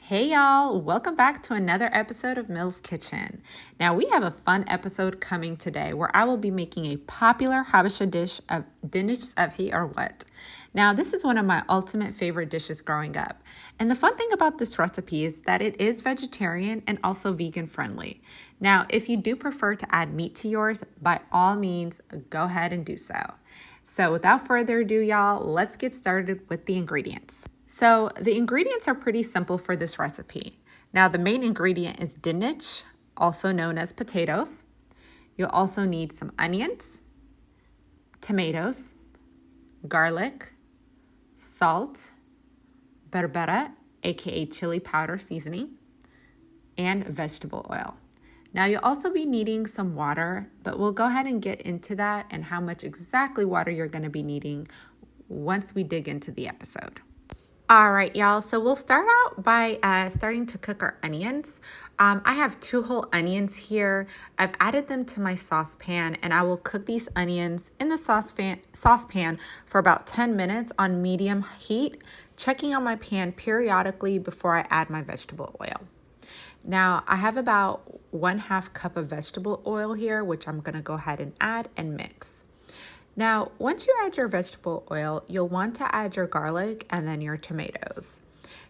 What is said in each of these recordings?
Hey y'all, welcome back to another episode of Mill's Kitchen. Now we have a fun episode coming today where I will be making a popular Habesha dish of Dinech Tsebhe Wot. Now this is one of my ultimate favorite dishes growing up. And the fun thing about this recipe is that it is vegetarian and also vegan friendly. Now if you do prefer to add meat to yours, by all means go ahead and do so. So without further ado y'all, let's get started with the ingredients. So the ingredients are pretty simple for this recipe. Now the main ingredient is dinech, also known as potatoes. You'll also need some onions, tomatoes, garlic, salt, berbera, aka chili powder seasoning, and vegetable oil. Now you'll also be needing some water, but we'll go ahead and get into that and how much exactly water you're going to be needing once we dig into the episode. All right, y'all, so we'll start out by starting to cook our onions. I have 2 whole onions here. I've added them to my saucepan and I will cook these onions in the saucepan for about 10 minutes on medium heat, checking on my pan periodically before I add my vegetable oil. Now, I have about 1/2 cup of vegetable oil here, which I'm gonna go ahead and add and mix. Now, once you add your vegetable oil, you'll want to add your garlic and then your tomatoes.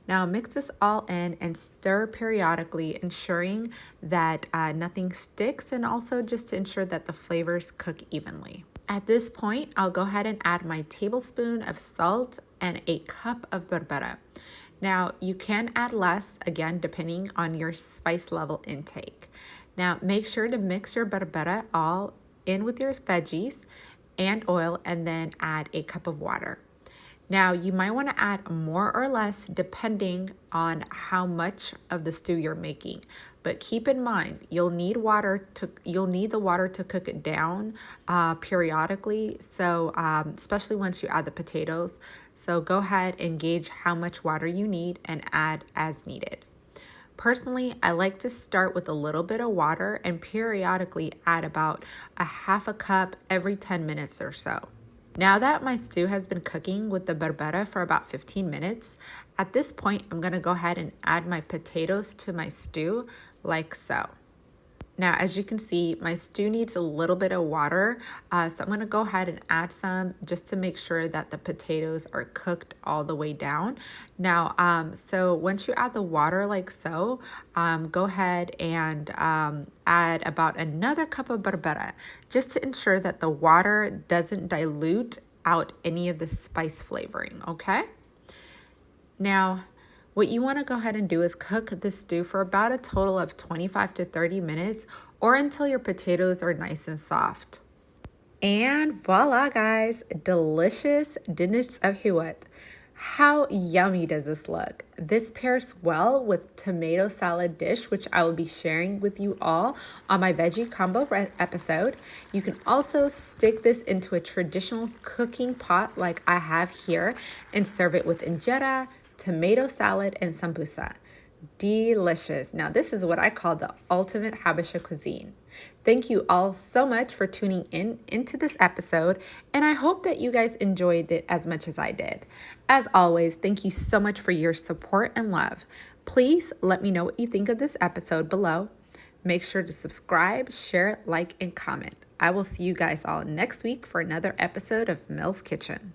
Now, mix this all in and stir periodically, ensuring that nothing sticks and also just to ensure that the flavors cook evenly. At this point, I'll go ahead and add my tablespoon of salt and a cup of berbera. Now, you can add less, again, depending on your spice level intake. Now, make sure to mix your berbera all in with your veggies and oil and then add a cup of water. Now you might want to add more or less depending on how much of the stew you're making, but keep in mind you'll need the water to cook it down periodically, so especially once you add the potatoes. So go ahead and gauge how much water you need and add as needed. Personally, I like to start with a little bit of water and periodically add about 1/2 cup every 10 minutes or so. Now that my stew has been cooking with the berbera for about 15 minutes, at this point, I'm gonna go ahead and add my potatoes to my stew like so. Now, as you can see, my stew needs a little bit of water, so I'm gonna go ahead and add some just to make sure that the potatoes are cooked all the way down. Now, so once you add the water like so, go ahead and add about another cup of berbera, just to ensure that the water doesn't dilute out any of the spice flavoring, okay? Now, what you want to go ahead and do is cook the stew for about a total of 25 to 30 minutes or until your potatoes are nice and soft. And voila, guys, delicious Dinech Tsebhe Wot. How yummy does this look? This pairs well with tomato salad dish, which I will be sharing with you all on my veggie combo episode. You can also stick this into a traditional cooking pot like I have here and serve it with injera, tomato salad, and sambusa. Delicious. Now, this is what I call the ultimate Habesha cuisine. Thank you all so much for tuning into this episode, and I hope that you guys enjoyed it as much as I did. As always, thank you so much for your support and love. Please let me know what you think of this episode below. Make sure to subscribe, share, like, and comment. I will see you guys all next week for another episode of Mill's Kitchen.